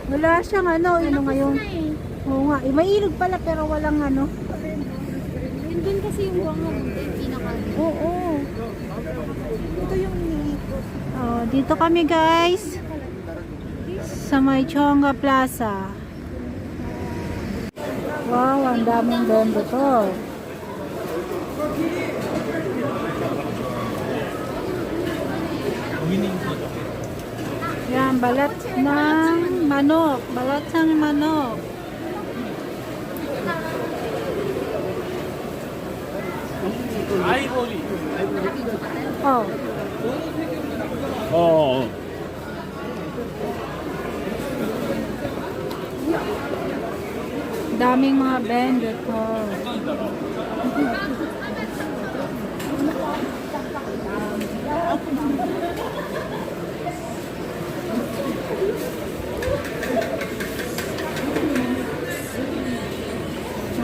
Wala siyang ano ngayon. Oo nga, may ilog pala pero walang ano. Yun dun kasi yung buwangan yung pinaka. Oo. Ito yung iniikot. Oh, dito kami guys. Sa may Chonga Plaza. Wow, ang daming bendo to. Yan, balat ng manok. Balat ng manok. Oh. 어. Daming mga bendo to.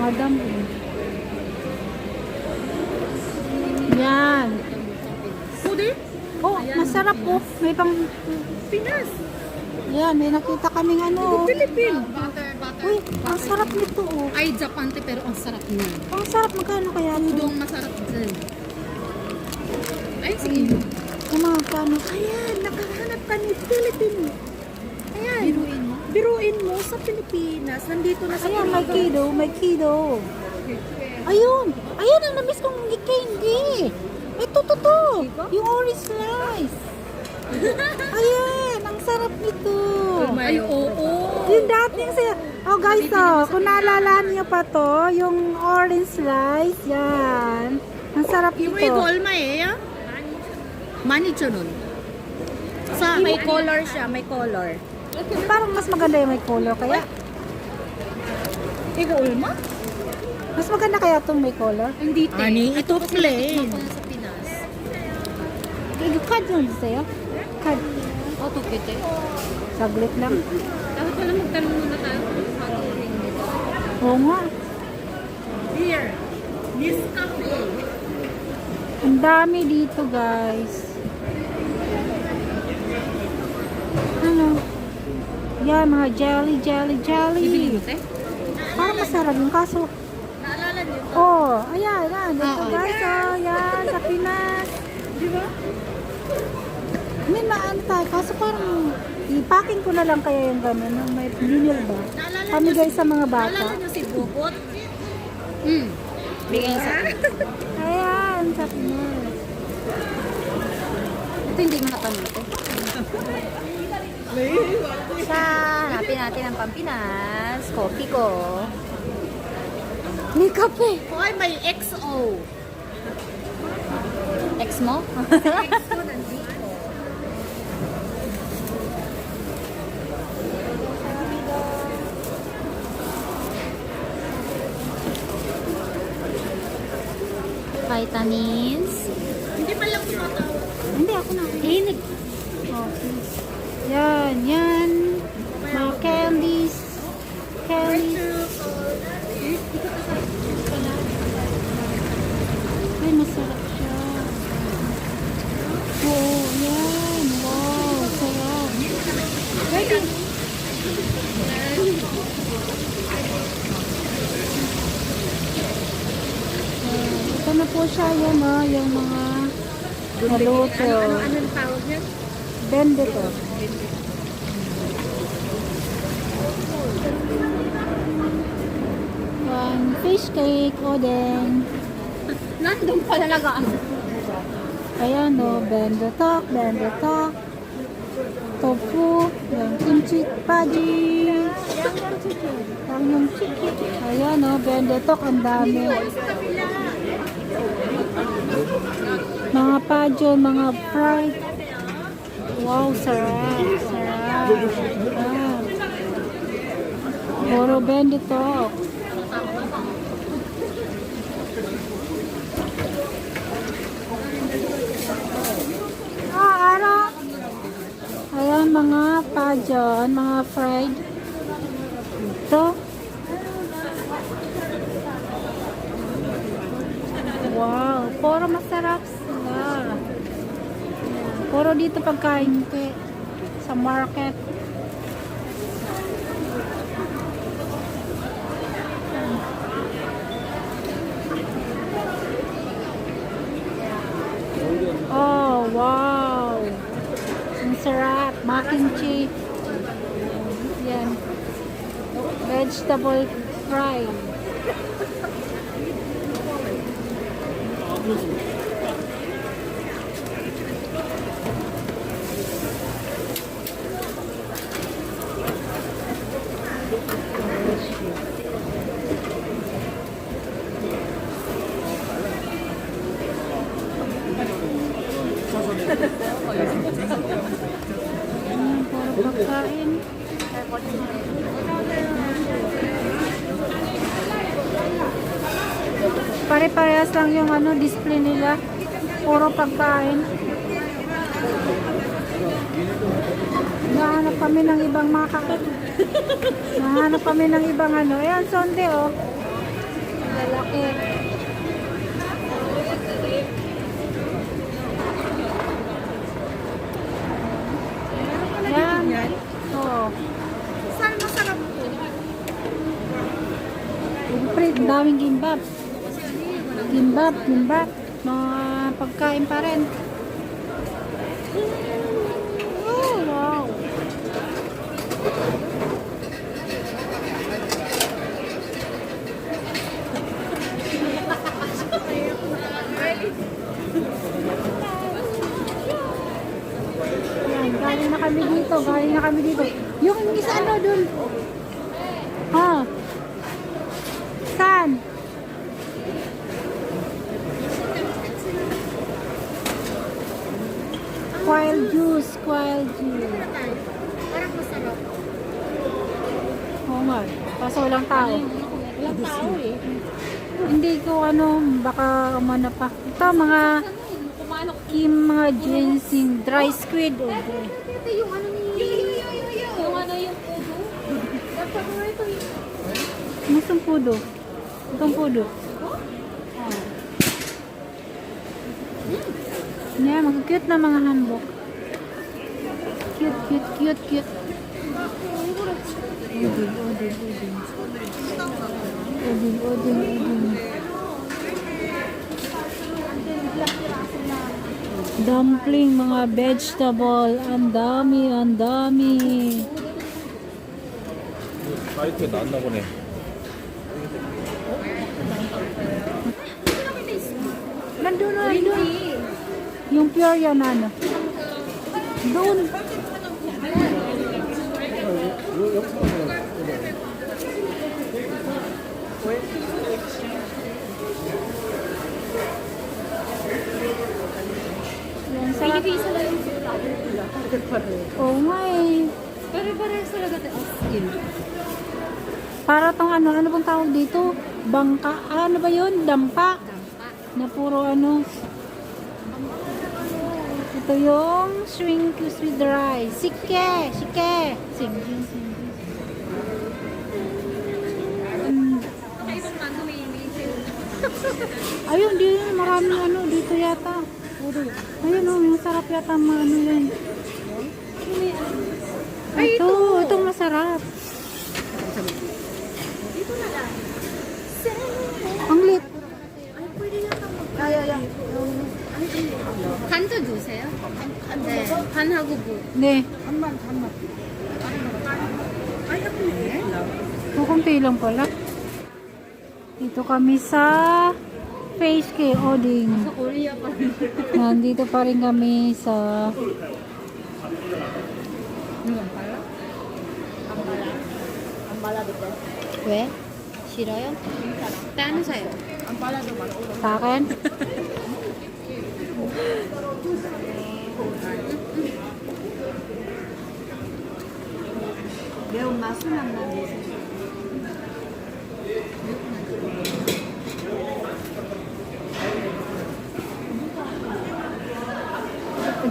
Madam. Yan. Pwede? Oh, masarap po. May pang... Pinas. Yan, may nakita kaming ano. Philippine. Uy, ang sarap nito oh. Ay, Japante pero ang sarap niya. Ang sarap, magkano kaya ito? Udong masarap din. Ay, sige. Magkano? Ayan, nakahanap ka ni Philippine. Ayan. Biruin mo? Biruin mo sa Pilipinas. Nandito na sa Ayan, may kido, may kido. Ayun, ayun ang namiss kong candy. Ito, to. Yung orange slice. Ayan, ang sarap nito. Ay, oo. Yung dating siya. Oh guys, oh, kung naalala niyo pa to, yung orange slice, yan. Ang sarap 이거 nito. 얼마예요? 12,000원. Sa may color siya, may color. Parang mas maganda yung may color kaya. 이거 얼마? Mas maganda kaya itong may color. Hindi te. Ani, ito plain. Ako na sa Pinas. Ito, card mo sa'yo? Card. Oh, tukite. Saglit lang. Dapat pala magtanong muna tayo kung paano rin nito. Oo nga. Here, Nescafe. Ang dami dito guys. Ano? Yan, mga jelly. Bibili mo, te? Parang masarap yung kaso. Naalala niyo? Oh, ayan, yan. Dito Oo. guys, oh, yan, sa Pinas. Di ba? May maano tayo, kaso parang i-packing ko na lang kaya yung gano'n, no? May vinyl ba? Naalala Kami niyo guys sa mga bata. Naalala niyo si Bobot? Hmm. Bigay sa akin. Ayan, sa Pinas. Ito hindi mo natanong ko. Siya, hanapin natin ang Pampinas. Coffee ko. May kape. Hoy, may XO. X mo? XO nandito. Vitamins. Hindi man lang tumatawag. Hindi, ako na. Eh, Oh, please. Yan. Mga candies. Ay, masarap siya. Oo, yan. Wow, sarap. Ready? Ito na po siya yan, yung mga naluto. Anong tawag niya? Bendito. One fish cake, oden. Nandun pa talaga. Ayan o, bendotok. Tofu, yung kimchi paji. Yung chicken. Ayan o, bendotok, ang dami. Mga pajo, mga fried. Wow, sarap. Ah. Puro bendotok. Ayan, mga pajon, mga fried. Ito. Wow, puro masarap sila. Puro dito pagkain sa market. Masarap. Mac and cheese. Yan. Vegetable fry. Puro pagkain. Pare-parehas lang yung display nila. Puro pagkain. Nahanap kami ng ibang Nahanap kami ng ibang Ayan, sonde oh. Lalaki. Yan. Oo. Saan masarap po? Siyempre, daming gimbap. Gimbap. Mga pagkain pa rin. Oh, wow. Yan, galing na kami dito. Yung isa dun. Saan? Wild juice. Parang masarap. Oo nga. Kaso walang tao. Walang tao eh. Hindi ko baka umano pa. Ito mga mga ginseng, dry squid. Ito yung ano ni... Yung pudo. Dapat mo ito yung... Masang pudo. Itong pudo. Yeah, mag-cute na mga hambok. Cute. Udin. Dumpling, mga vegetable. Ang dami. 사이트에 나왔나 보네. Nandun. Yung pure yan Doon. Yan, sarap. Pinipisa lang yung sila. Oo nga eh. Pare-parehas talaga ito. Skin. Para tong ano bang tawag dito? Bangka. Ano ba yun? Dampa. Na puro Ito yung shrimp with rice. Sike. Ayun, di maraming dito yata. Ayun yung sarap yata mga yan. Itong masarap. Ang lit. 간도 주세요? 네, 간하고 뭐. Ne. 간만. Kukunti lang pala. Dito kami sa Face kay Oding. Sa Korea pa rin. Nandito pa rin kami sa 왜? 싫어요? 따는 사요. sa akin. 매운맛은 안 나는데.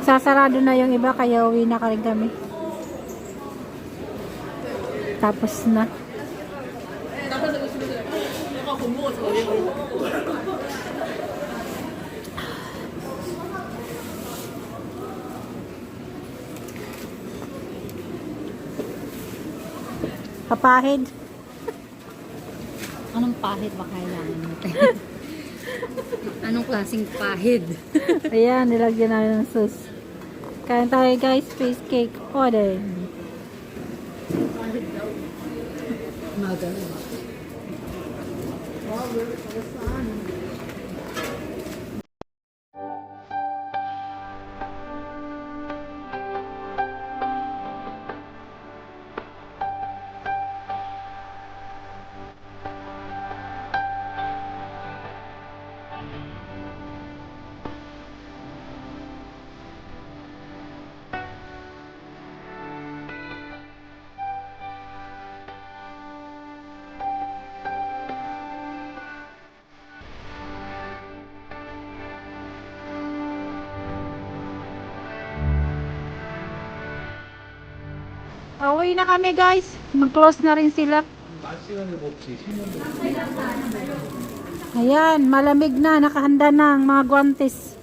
Nagsasarado na yung iba kaya uwi na rin kami. Tapos na. Kapahid. Anong pahid ba kailangan natin? Anong klaseng pahid? Ayan, nilagyan namin ng sauce. Kain tayo guys, face cake. Order. Uwi na kami guys. Mag-close na rin sila. Ayan, malamig na. Nakahanda na ang mga guantes.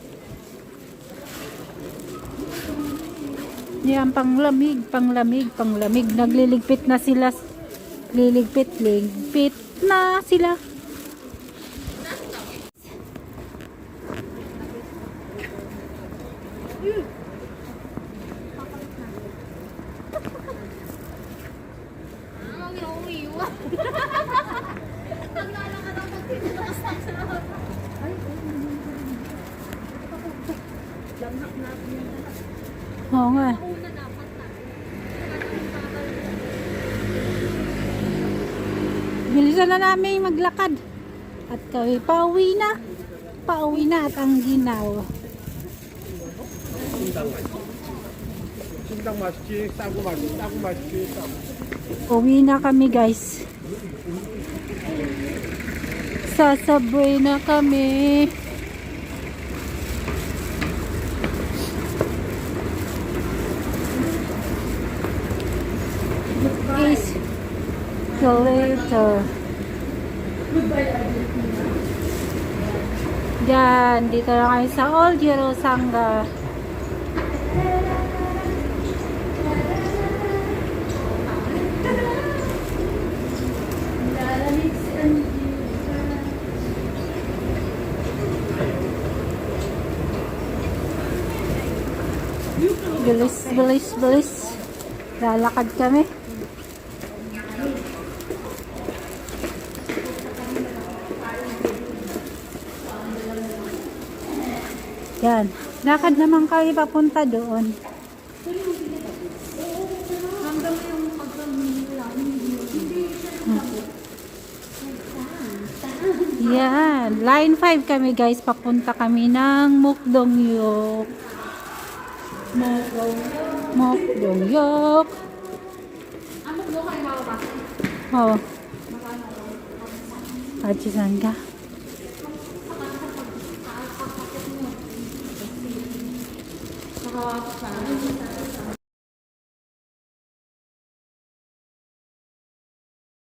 Yan, panglamig, panglamig, panglamig. Nagliligpit na sila. Liligpit na sila. Oo nga. Bilisan na namin maglakad. At kami pauwi na. Pauwi na at ang ginaw. 신당 맛있지? 싸고 맛있지? 싸고. Uwi na kami guys. Sasabay na kami. Escalator. Diyan, dito na kayo sa Old Yerosanga. Bilis. Lalakad kami. Yan. Lakad naman kami papunta doon. Yan. Line 5 kami guys. Papunta kami ng Mukdongyok. Mukdongyok. Oh. Ajisan ka.